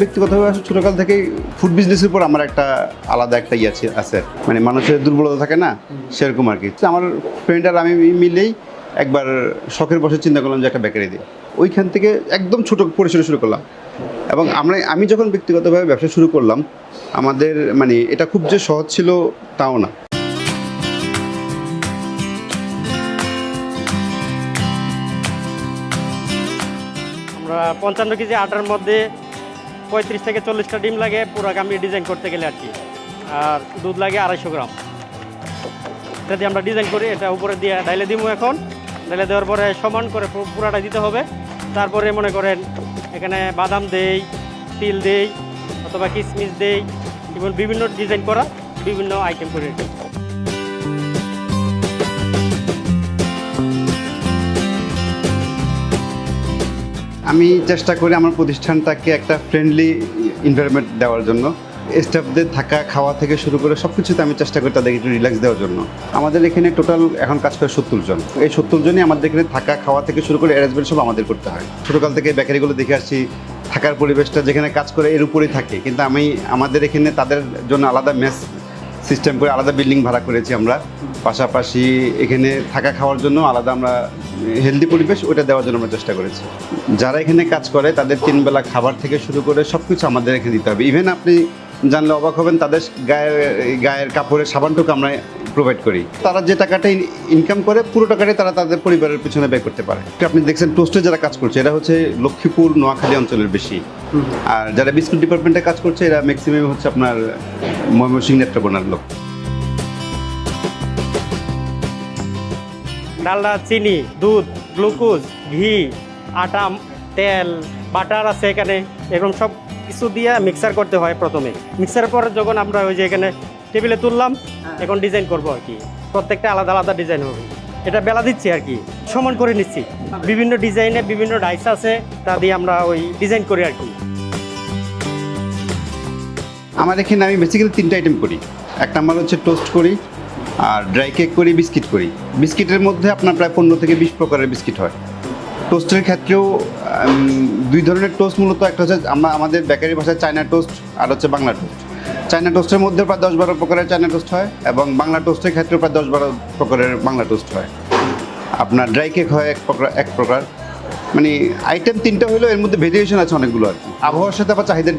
ব্যক্তিগতভাবে আসলে ছোটকাল থেকেই ফুড বিজনেসের উপর আমার একটা আলাদা একটা আছে, মানে মানুষের দুর্বলতা থাকে না, সেরকম আর কি। আমার ফ্রেন্ড আর আমি মিলেই একবার শখের বসে চিন্তা করলাম যে একটা বেকারি দিই। ওইখান থেকে একদম ছোট পরিসরে শুরু করলাম, এবং আমি যখন ব্যক্তিগতভাবে ব্যবসা শুরু করলাম, আমাদের মানে এটা খুব যে সহজ ছিল তাও না। আমরা 55 কেজি আটার মধ্যে 35 থেকে 40টা ডিম লাগে পুরাকে আমি ডিজাইন করতে গেলে আর কি, আর দুধ লাগে 250 গ্রাম। এটা দিয়ে আমরা ডিজাইন করি, এটা উপরে দিয়ে ডাইলে দিব। এখন ডাইলে দেওয়ার পরে সমান করে পুরাটা দিতে হবে। তারপরে মনে করেন এখানে বাদাম দেই, তিল দেই, অথবা কিশমিশ দেই, এবং বিভিন্ন ডিজাইন করা বিভিন্ন আইটেম করে দিই। আমি চেষ্টা করি আমার প্রতিষ্ঠানটাকে একটা ফ্রেন্ডলি এনভায়রনমেন্ট দেওয়ার জন্য। স্টাফদের থাকা খাওয়া থেকে শুরু করে সব কিছুতে আমি চেষ্টা করি তাদেরকে একটু রিল্যাক্স দেওয়ার জন্য। আমাদের এখানে টোটাল এখন কাজ করে 70 জন। এই 70 জনই আমাদের এখানে থাকা খাওয়া থেকে শুরু করে অ্যারেঞ্জমেন্ট সব আমাদের করতে হয়। ছোটোকাল থেকে বেকারিগুলো দেখে আসছি, থাকার পরিবেশটা যেখানে কাজ করে এর উপরেই থাকে, কিন্তু আমাদের এখানে তাদের জন্য আলাদা মেস সিস্টেম করে আলাদা বিল্ডিং ভাড়া করেছি আমরা। পাশাপাশি এখানে থাকা খাওয়ার জন্য আলাদা আমরা হেলদি পরিবেশ ওটা দেওয়ার জন্য আমরা চেষ্টা করেছি। যারা এখানে কাজ করে তাদের 3 বেলা খাবার থেকে শুরু করে সব কিছু আমাদের এখানে দিতে হবে। ইভেন আপনি জানলে অবাক হবেন, তাদের গায়ের কাপড়ের সাবানটুকু আমরা প্রোভাইড করি। তারা যে টাকাটা ইনকাম করে পুরো টাকাটাই তারা তাদের পরিবারের পিছনে ব্যয় করতে পারে। আপনি দেখছেন টোস্টে যারা কাজ করছে এরা হচ্ছে লক্ষ্মীপুর নোয়াখালী অঞ্চলের বেশি, আর যারা বিস্কুট ডিপার্টমেন্টে কাজ করছে এরা ম্যাক্সিমাম হচ্ছে আপনার ময়মনসিংহ নেত্রকোনার লোক। ডালডা, চিনি, দুধ, গ্লুকোজ, ঘি, আটা, তেল, বাটার আছে এখানে, এরকম সব কিছু দিয়ে মিক্সার করতে হয় প্রথমে। মিক্সারের পরে যখন আমরা ওই যে এখানে টেবিলে তুললাম, এখন ডিজাইন করব আর কি। প্রত্যেকটা আলাদা আলাদা ডিজাইন হবে। এটা বেলা দিচ্ছি আর কি, সমান করে নিচ্ছি। বিভিন্ন ডিজাইনে বিভিন্ন ডাইস আছে, তা দিয়ে আমরা ওই ডিজাইন করি আর কি। আমার এখানে আমি বেসিক্যালি 3টা আইটেম করি। এক নাম্বার হচ্ছে টোস্ট করি, আর ড্রাই কেক করি, বিস্কিট করি। বিস্কিটের মধ্যে আপনার প্রায় 15 থেকে 20 প্রকারের বিস্কিট হয়। টোস্টের ক্ষেত্রেও 2 ধরনের টোস্ট মূলত, একটা হচ্ছে আমাদের বেকারি ভাষায় চায়না টোস্ট, আর হচ্ছে বাংলা টোস্ট। চায়না টোস্টের মধ্যে প্রায় 10-12 প্রকারের চায়না টোস্ট হয়, এবং বাংলা টোস্টের ক্ষেত্রে প্রায় 10-12 প্রকারের বাংলা টোস্ট হয়। আপনার ড্রাই কেক হয় এক প্রকার। মানে আইটেম 3টা হলেও এর মধ্যে ভেরিয়েশন আছে অনেকগুলো আর কি। আবহাওয়ার সাথে আবার চাহিদা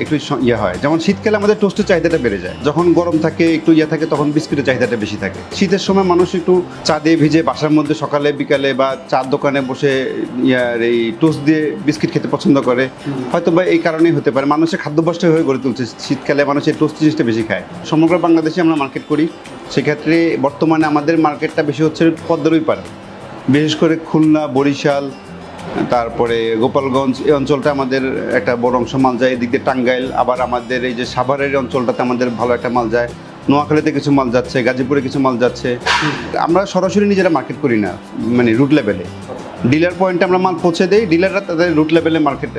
একটু হয়। যেমন শীতকালে আমাদের টোস্টের চাহিদাটা বেড়ে যায়, যখন গরম থাকে একটু থাকে তখন বিস্কুটের চাহিদাটা বেশি থাকে। শীতের সময় মানুষ একটু চা দিয়ে ভিজে বাসার মধ্যে সকালে বিকালে বা চার দোকানে বসে এই টোস্ট দিয়ে বিস্কিট খেতে পছন্দ করে। হয়তো বা এই কারণেই হতে পারে মানুষের খাদ্যাভ্যাসটা হয়ে গড়ে তুলছে, শীতকালে মানুষের টোস্ট জিনিসটা বেশি খায়। সমগ্র বাংলাদেশে আমরা মার্কেট করি, সেক্ষেত্রে বর্তমানে আমাদের মার্কেটটা বেশি হচ্ছে পদ্মার ওই পারে, বিশেষ করে খুলনা, বরিশাল, তারপরে গোপালগঞ্জ, এই অঞ্চলটা আমাদের একটা বড় অংশ মাল যায়। এদিক দিয়ে টাঙ্গাইল, আবার আমাদের এই যে সাভারের অঞ্চলটাতে আমাদের ভালো একটা মাল যায়। নোয়াখালীতে কিছু মাল যাচ্ছে, গাজীপুরে কিছু মাল যাচ্ছে। আমরা সরাসরি নিজেরা মার্কেট করি না, মানে রুট লেভেলে ডিলার পয়েন্টে আমরা মাল পৌঁছে দিই। ডিলাররা তাদের রুট লেভেলে মার্কেট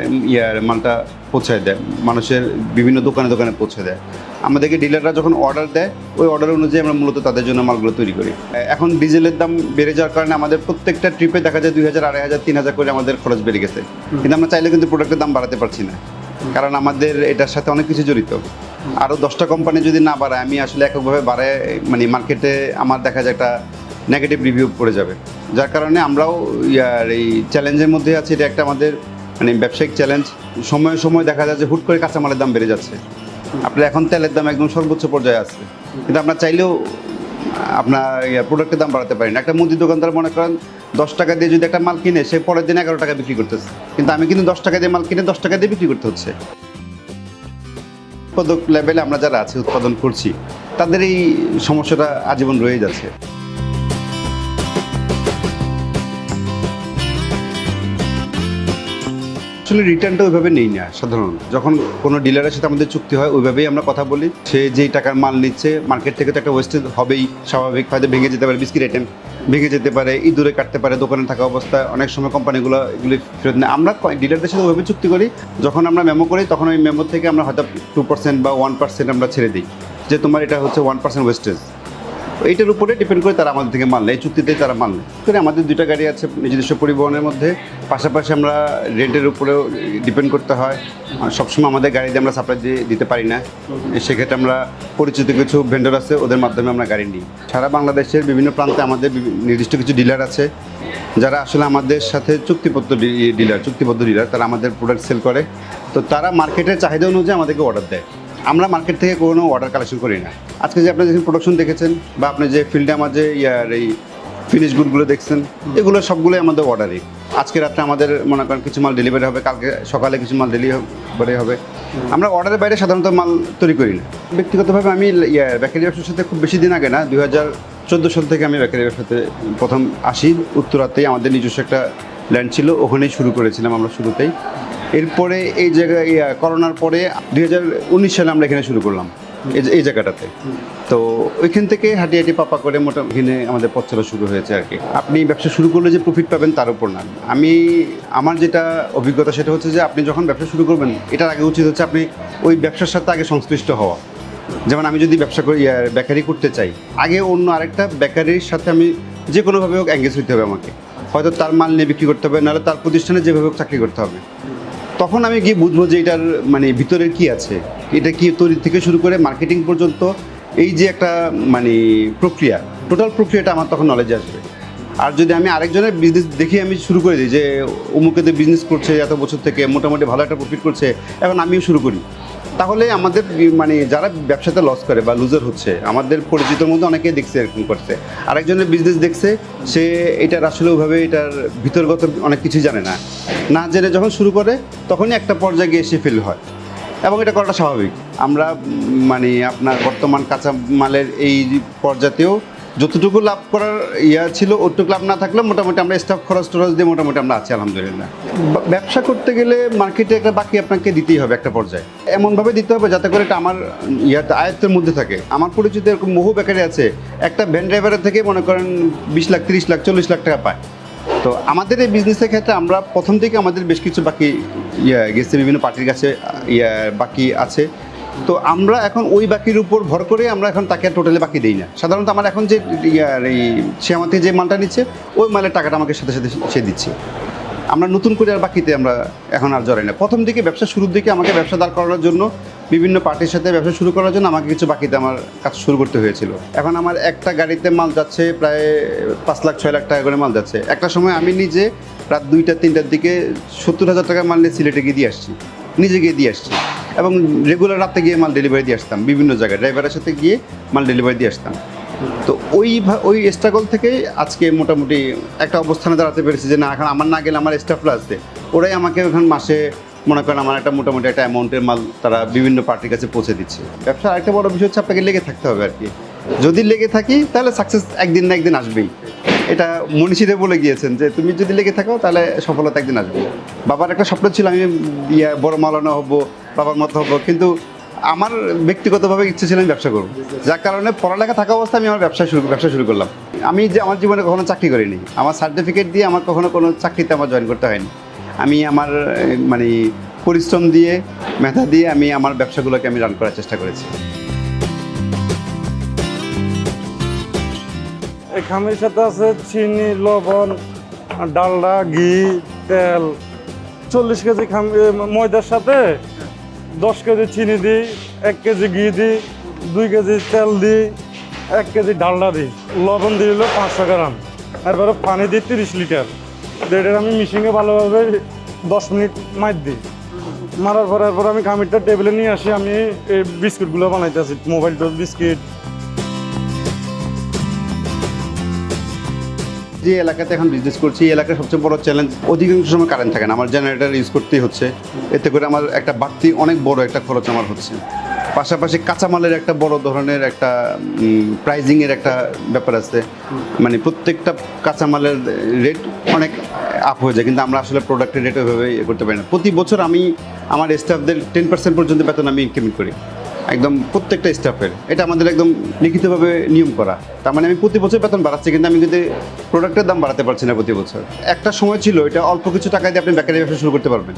মালটা পৌঁছায় দেয়, মানুষের বিভিন্ন দোকানে দোকানে পৌঁছে দেয়। আমাদেরকে ডিলাররা যখন অর্ডার দেয়, ওই অর্ডার অনুযায়ী আমরা মূলত তাদের জন্য মালগুলো তৈরি করি। এখন ডিজেলের দাম বেড়ে যাওয়ার কারণে আমাদের প্রত্যেকটা ট্রিপে দেখা যায় 2000, 2500, 3000 করে আমাদের খরচ বেড়ে গেছে। কিন্তু আমরা চাইলে কিন্তু প্রোডাক্টের দাম বাড়াতে পারছি না, কারণ আমাদের এটার সাথে অনেক কিছু জড়িত। আরও 10টা কোম্পানি যদি না বাড়ায়, আমি আসলে এককভাবে বাড়ায় মানে মার্কেটে আমার দেখা যায় একটা নেগেটিভ রিভিউ পড়ে যাবে। যার কারণে আমরাও এই চ্যালেঞ্জের মধ্যে আছি। এটা একটা আমাদের মানে ব্যবসায়িক চ্যালেঞ্জ। সময়ে সময় দেখা যায় যে হুট করে কাঁচামালের দাম বেড়ে যাচ্ছে। আপনার এখন তেলের দাম একদম সর্বোচ্চ পর্যায়ে আছে, কিন্তু আমরা চাইলেও আপনার প্রোডাক্টের দাম বাড়াতে পারি না। একটা মুদির দোকানদার মনে করেন 10 টাকা দিয়ে যদি একটা মাল কিনে, সে পরের দিন 11 টাকা বিক্রি করতেছে, কিন্তু আমি কিন্তু 10 টাকা দিয়ে মাল কিনে 10 টাকা দিয়ে বিক্রি করতে হচ্ছে। উৎপাদক লেভেলে আমরা যারা আছি, উৎপাদন করছি, তাদের এই সমস্যাটা আজীবন রয়ে যাচ্ছে। আসলে রিটার্নটা ওইভাবে নেই না। সাধারণত যখন কোনো ডিলারের সাথে আমাদের চুক্তি হয়, ওইভাবেই আমরা কথা বলি। সে যেই টাকার মাল নিচ্ছে, মার্কেট থেকে তো একটা ওয়েস্টেজ হবেই, স্বাভাবিক। হয়তো ভেঙে যেতে পারে, বিস্কিট আইটেম ভেঙে যেতে পারে, ইঁদুরে কাটতে পারে দোকানে থাকা অবস্থায়। অনেক সময় কোম্পানিগুলো এগুলি ফেরত নেয়। আমরা ডিলারদের সাথে ওইভাবে চুক্তি করি, যখন আমরা মেমো করি তখন ওই মেমো থেকে আমরা হয়তো 2% বা 1% আমরা ছেড়ে দিই, যে তোমার এটা হচ্ছে 1% ওয়েস্টেজ। এইটার উপরে ডিপেন্ড করে তারা আমাদের থেকে মাল নেয়, এই চুক্তিতেই তারা মাল নেয়। করে আমাদের 2টা গাড়ি আছে নিজস্ব পরিবহনের মধ্যে, পাশাপাশি আমরা রেন্টের উপরেও ডিপেন্ড করতে হয়। সবসময় আমাদের গাড়ি দিয়ে আমরা সাপ্লাই দিতে পারি না, সেক্ষেত্রে আমরা পরিচিত কিছু ভেন্ডর আছে, ওদের মাধ্যমে আমরা গাড়ি নিই। সারা বাংলাদেশের বিভিন্ন প্রান্তে আমাদের নির্দিষ্ট কিছু ডিলার আছে যারা আসলে আমাদের সাথে চুক্তিবদ্ধ ডিলার, তারা আমাদের প্রোডাক্ট সেল করে। তো তারা মার্কেটের চাহিদা অনুযায়ী আমাদেরকে অর্ডার দেয়। আমরা মার্কেট থেকে কোনো অর্ডার কালেকশন করি না। আজকে যে আপনি যখন প্রোডাকশন দেখেছেন বা আপনি যে ফিল্ডে আমার যে এই ফিনিশ গুডগুলো দেখছেন, এগুলো সবগুলোই আমাদের অর্ডারই। আজকে রাত্রে আমাদের মনে করেন কিছু মাল ডেলিভারি হবে, কালকে সকালে কিছু মাল ডেলিভারি হবে। আমরা অর্ডারের বাইরে সাধারণত মাল তৈরি করি না। ব্যক্তিগতভাবে আমি বেকারি ব্যবসার সাথে খুব বেশি দিন আগে না, 2014 সাল থেকে আমি বেকারি ব্যবসাতে প্রথম আসি। উত্তরাতেই আমাদের নিজস্ব একটা ল্যান্ড ছিল, ওখানেই শুরু করেছিলাম আমরা শুরুতেই। এরপরে এই জায়গায় করোনার পরে 2019 সালে আমরা এখানে শুরু করলাম এই জায়গাটাতে। তো ওইখান থেকে হাঁটি হাঁটি পাপা করে মোটামুটি এখানে আমাদের পথ চলা শুরু হয়েছে আর কি। আপনি ব্যবসা শুরু করলে যে প্রফিট পাবেন তার উপর না। আমার যেটা অভিজ্ঞতা সেটা হচ্ছে যে আপনি যখন ব্যবসা শুরু করবেন, এটার আগে উচিত হচ্ছে আপনি ওই ব্যবসার সাথে আগে সংশ্লিষ্ট হওয়া। যেমন আমি যদি ব্যবসা করি, বেকারি করতে চাই, আগে অন্য আরেকটা বেকারির সাথে আমি যে কোনোভাবে হোক এঙ্গেজ হতে হবে আমাকে। হয়তো তার মাল নিয়ে বিক্রি করতে হবে, নাহলে তার প্রতিষ্ঠানে যেভাবে হোক চাকরি করতে হবে। তখন আমি গিয়ে বুঝবো যে এটার মানে ভিতরের কি আছে, এটা কি তৈরি থেকে শুরু করে মার্কেটিং পর্যন্ত এই যে একটা মানে প্রক্রিয়া, টোটাল প্রক্রিয়াটা আমার তখন নলেজে আসবে। আর যদি আমি আরেকজনের বিজনেস দেখে আমি শুরু করে দিই যে অমুকেদের বিজনেস করছে এত বছর থেকে মোটামুটি ভালো একটা প্রফিট করছে, এখন আমিও শুরু করি, তাহলে আমাদের মানে যারা ব্যবসাতে লস করে বা লুজার হচ্ছে, আমাদের পরিচিতর মধ্যে অনেকেই দেখছে এরকম করছে। আরেকজনের বিজনেস দেখছে, সে এটার আসলে ওইভাবে এটার ভিতরগত অনেক কিছু জানে না জেনে যখন শুরু করে তখনই একটা পর্যায়ে গিয়ে সে ফেল হয়, এবং এটা করাটা স্বাভাবিক। আমরা মানে আপনার বর্তমান কাঁচামালের এই পর্যাতেও যতটুকু লাভ করার ছিল ওটুকু লাভ না থাকলে মোটামুটি আমরা স্টাফ খরচ দিয়ে মোটামুটি আমরা আছি আলহামদুলিল্লাহ। ব্যবসা করতে গেলে মার্কেটে একটা বাকি আপনাকে দিতেই হবে একটা পর্যায়ে, এমনভাবে দিতে হবে যাতে করে এটা আমার আয়ত্তের মধ্যে থাকে। আমার পরিচিত এরকম বহু বেকারি আছে, একটা ভ্যান ড্রাইভারের থেকে মনে করেন 20 লাখ 30 লাখ 40 লাখ টাকা পায়। তো আমাদের এই বিজনেসের ক্ষেত্রে আমরা প্রথম থেকে আমাদের বেশ কিছু বাকি গেছে, বিভিন্ন পার্টির কাছে বাকি আছে। তো আমরা এখন ওই বাকির উপর ভর করে আমরা এখন তাকে টোটালি বাকি দিই না। সাধারণত আমার এখন যে সে আমার থেকে যে মালটা নিচ্ছে ওই মালের টাকাটা আমাকে সাথে সাথে সে দিচ্ছে। আমরা নতুন করে আর বাকিতে আমরা এখন আর জড়াই না। প্রথম দিকে ব্যবসা শুরুর দিকে আমাকে ব্যবসা দাঁড় করানোর জন্য, বিভিন্ন পার্টির সাথে ব্যবসা শুরু করার জন্য আমাকে কিছু বাকিতে আমার কাজ শুরু করতে হয়েছিল। এখন আমার একটা গাড়িতে মাল যাচ্ছে প্রায় 5 লাখ 6 লাখ টাকা করে মাল যাচ্ছে। একটা সময় আমি নিজে রাত 2টা 3টার দিকে 70,000 টাকার মাল নিয়ে সিলেটে গিয়ে দিয়ে আসছি, নিজে গিয়ে দিয়ে আসছি, এবং রেগুলার রাতে গিয়ে মাল ডেলিভারি দিয়ে আসতাম, বিভিন্ন জায়গায় ড্রাইভারের সাথে গিয়ে মাল ডেলিভারি দিয়ে আসতাম। তো ওই স্ট্রাগল থেকেই আজকে মোটামুটি একটা অবস্থানে দাঁড়াতে পেরেছি যে না, এখন আমার না গেলে আমার স্টাফরা আছে, ওরাই আমাকে এখন মাসে মনে করেন আমার একটা মোটামুটি একটা অ্যামাউন্টের মাল তারা বিভিন্ন পার্টির কাছে পৌঁছে দিচ্ছে। ব্যবসার আরেকটা বড় বিষয় হচ্ছে আপনাকে লেগে থাকতে হবে আর কি। যদি লেগে থাকি তাহলে সাকসেস একদিন না একদিন আসবেই। এটা মনীষীরা বলে গিয়েছেন যে তুমি যদি লেগে থাকো তাহলে সফলতা একদিন আসবে। বাবার একটা স্বপ্ন ছিল আমি বড় মাওলানা হব, বাবার মতো হব, কিন্তু আমার ব্যক্তিগতভাবে ইচ্ছে ছিল আমি ব্যবসা করবো, যার কারণে পড়ালেখা থাকা অবস্থায় আমি আমার ব্যবসা শুরু করলাম। আমি যে আমার জীবনে কখনো চাকরি করিনি, আমার সার্টিফিকেট দিয়ে আমার কখনো কোনো চাকরিতে আমার জয়েন করতে হয়নি। আমি আমার মানে পরিশ্রম দিয়ে, মেধা দিয়ে আমি আমার ব্যবসাগুলোকে আমি রান করার চেষ্টা করেছি। এই খামির সাথে আছে চিনি, লবণ, ডালডা, ঘি, তেল। 40 কেজি ময়দার সাথে 10 কেজি চিনি দিই, 1 কেজি ঘি দিই, 2 কেজি তেল দিই, 1 কেজি ডালডা দিই, লবণ দিল 500 গ্রাম, এরপরে পানি দিই 30 লিটার। এটা আমি মিশিংয়ে ভালোভাবে 10 মিনিট মাইর দিই। মারার পরে এরপর আমি খামিরটা টেবিলে নিয়ে আসি। আমি এই বিস্কুটগুলো বানাইতে আছি, মোবাইল টোস্ট বিস্কিট। যে এলাকাতে এখন বিজনেস করছি, এই এলাকার সবচেয়ে বড় চ্যালেঞ্জ অধিকাংশ সময় কারেন্ট থাকে না। আমার জেনারেটর ইউজ করতেই হচ্ছে, এতে করে আমার একটা বাড়তি অনেক বড় একটা খরচ আমার হচ্ছে। পাশাপাশি কাঁচামালের একটা বড় ধরনের একটা প্রাইজিংয়ের একটা ব্যাপার আছে, মানে প্রত্যেকটা কাঁচামালের রেট অনেক আপ হয়ে যায়, কিন্তু আমরা আসলে প্রোডাক্টের রেট ওইভাবে করতে পারি না। প্রতি বছর আমি আমার স্টাফদের 10% পর্যন্ত বেতন আমি ইনক্রিমেন্ট করি, একদম প্রত্যেকটা স্টাফের। এটা আমাদের একদম লিখিতভাবে নিয়ম করা। তার মানে আমি প্রতি বছর বেতন বাড়াচ্ছি, কিন্তু আমি কিন্তু প্রোডাক্টের দাম বাড়াতে পারছি না প্রতি বছর। একটা সময় ছিল এটা অল্প কিছু টাকা দিয়ে আপনি বেকারি ব্যবসা শুরু করতে পারবেন,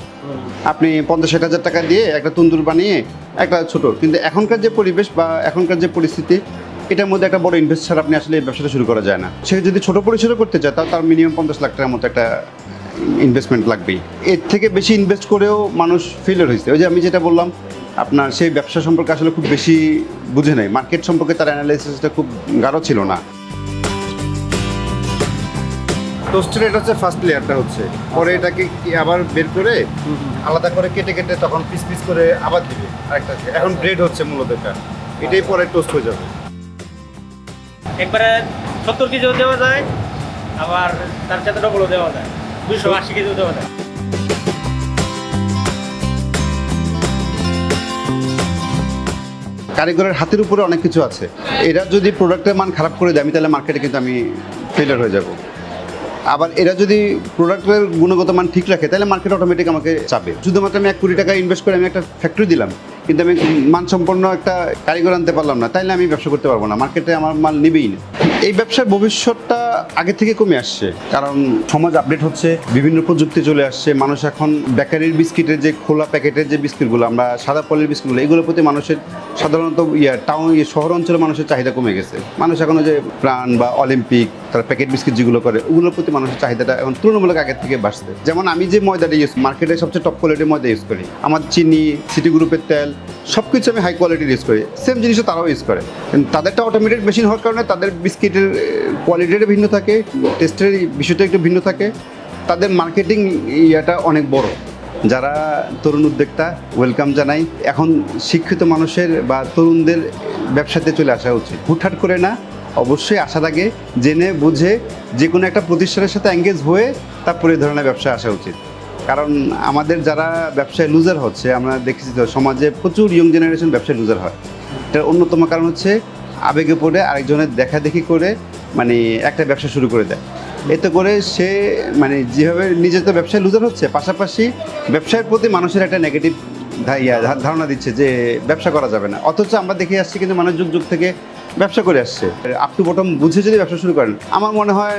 আপনি 50-60 হাজার টাকা দিয়ে একটা তন্দুর বানিয়ে একটা ছোট। কিন্তু এখনকার যে পরিবেশ বা এখনকার যে পরিস্থিতি, এটার মধ্যে একটা বড় ইনভেস্ট ছাড়া আপনি আসলে এই ব্যবসাটা শুরু করা যায় না। সে যদি ছোট পরিসরে করতে চায় তার মিনিমাম 50 লাখ টাকার মতো একটা ইনভেস্টমেন্ট লাগবেই। এর থেকে বেশি ইনভেস্ট করেও মানুষ ফেলিয়ার হয়েছে। ওই যে আমি যেটা বললাম, আপনার সেই ব্যবসা সম্পর্কে আসলে খুব বেশি বুঝে নেই, মার্কেট সম্পর্কে তার অ্যানালাইসিসটা খুব গাঢ় ছিল না। টোস্টের এটা হচ্ছে ফার্স্ট লেয়ারটা হচ্ছে, পরে এটাকে আবার বের করে আলাদা করে কেটে কেটে তখন পিস পিস করে আবার দিবে আরেকটা। এখন ব্রেড হচ্ছে মূলত এটাই পরে টোস্ট হয়ে যাবে। একবারে 70 কেজিও দেওয়া যায়, আবার তার সাথে ডবলও দেওয়া যায়, 280 কেজিও দেওয়া যায়। কারিগরের হাতের উপরে অনেক কিছু আছে। এরা যদি প্রোডাক্টের মান খারাপ করে দেয়, আমি তাহলে মার্কেটে কিন্তু আমি ফেলিয়ার হয়ে যাব। আবার এরা যদি প্রোডাক্টের গুণগত মান ঠিক রাখে তাহলে মার্কেট অটোমেটিক আমাকে চাবে। শুধুমাত্র আমি 1 কোটি টাকা ইনভেস্ট করে আমি একটা ফ্যাক্টরি দিলাম, কিন্তু আমি মানসম্পন্ন একটা কারিগর আনতে পারলাম না, তাইলে আমি ব্যবসা করতে পারবো না, মার্কেটে আমার মাল নেবেই না। এই ব্যবসার ভবিষ্যৎটা আগে থেকে কমে আসছে, কারণ সমাজ আপডেট হচ্ছে, বিভিন্ন প্রযুক্তি চলে আসছে। মানুষ এখন বেকারির বিস্কিটের যে খোলা প্যাকেটের যে বিস্কিটগুলো, আমরা সাদা পলের বিস্কিটগুলো, এগুলোর প্রতি মানুষের সাধারণত শহর অঞ্চলে মানুষের চাহিদা কমে গেছে। মানুষ এখন যে প্রাণ বা অলিম্পিক, তারা প্যাকেট বিস্কিট যেগুলো করে, ওগুলোর প্রতি মানুষের চাহিদাটা এখন তুলনামূলক আগের থেকে বাড়ছে। যেমন আমি যে ময়দাটা ইউজ মার্কেটে সবচেয়ে টপ কোয়ালিটির ময়দা ইউজ করি, আমার চিনি, সিটি গ্রুপের তেল, সব কিছু আমি হাই কোয়ালিটির ইউজ করি। সেম জিনিসও তারাও ইউজ করে, কিন্তু তাদেরটা অটোমেটেড মেশিন হওয়ার কারণে তাদের বিস্কিটের কোয়ালিটিটা ভিন্ন থাকে, টেস্টের বিষয়টা একটু ভিন্ন থাকে, তাদের মার্কেটিং ইয়াটা অনেক বড়। যারা তরুণ উদ্যোক্তা, ওয়েলকাম জানাই। এখন শিক্ষিত মানুষের বা তরুণদের ব্যবসাতে চলে আসা উচিত, হুটহাট করে না, অবশ্যই আসার আগে জেনে বুঝে যে কোনো একটা প্রতিষ্ঠানের সাথে এঙ্গেজ হয়ে তারপরে এই ধরনের ব্যবসায় আসা উচিত। কারণ আমাদের যারা ব্যবসায় লুজার হচ্ছে, আমরা দেখেছি তো সমাজে প্রচুর ইয়ং জেনারেশন ব্যবসায় লুজার হয়। এটার অন্যতম কারণ হচ্ছে আবেগে পড়ে আরেকজনের দেখাদেখি করে মানে একটা ব্যবসা শুরু করে দেয়। এতে করে সে মানে যেভাবে নিজে তো ব্যবসায় লুজার হচ্ছে, পাশাপাশি ব্যবসায়ের প্রতি মানুষের একটা নেগেটিভ ধারণা দিচ্ছে যে ব্যবসা করা যাবে না। অথচ আমরা দেখে আসছি কিন্তু মানুষ যুগ যুগ থেকে ব্যবসা করে আসছে। আপ টু বটম বুঝে যদি ব্যবসা শুরু করেন, আমার মনে হয়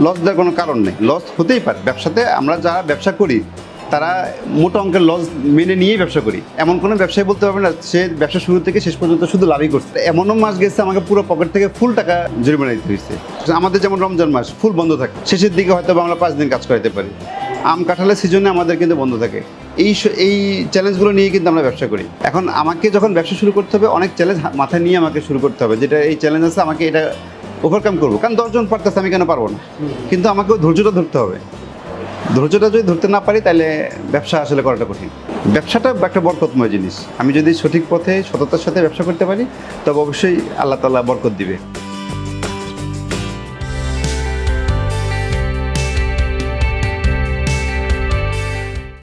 লস দেওয়ার কোনো কারণ নেই। লস হতেই পারে ব্যবসাতে, আমরা যারা ব্যবসা করি তারা মোটা অঙ্কের লস মেনে নিয়েই ব্যবসা করি। এমন কোনো ব্যবসায়ী বলতে পারবে না সে ব্যবসা শুরু থেকে শেষ পর্যন্ত শুধু লাভই করছে। এমনও মাস গেছে আমাকে পুরো পকেট থেকে ফুল টাকা জরিমানা দিতে হয়েছে। আমাদের যেমন রমজান মাস ফুল বন্ধ থাকে, শেষের দিকে হয়তো আমরা 5 দিন কাজ করাতে পারি। আম কাঁঠালের সিজনে আমাদের কিন্তু বন্ধ থাকে। এই চ্যালেঞ্জগুলো নিয়ে কিন্তু আমরা ব্যবসা করি। এখন আমাকে যখন ব্যবসা শুরু করতে হবে, অনেক চ্যালেঞ্জ মাথায় নিয়ে আমাকে শুরু করতে হবে, যেটা এই চ্যালেঞ্জ আছে আমাকে এটা ওভারকাম করবো। কারণ 10 জন পারতেছে, আমি কেন পারবো না? কিন্তু আমাকেও ধৈর্যটা ধরতে হবে। ধৈর্যটা যদি ধরতে না পারি তাহলে ব্যবসা আসলে করাটা কঠিন। ব্যবসাটা একটা বরকতময় জিনিস। আমি যদি সঠিক পথে সততার সাথে ব্যবসা করতে পারি তবে অবশ্যই আল্লাহ তাআলা বরকত দিবে।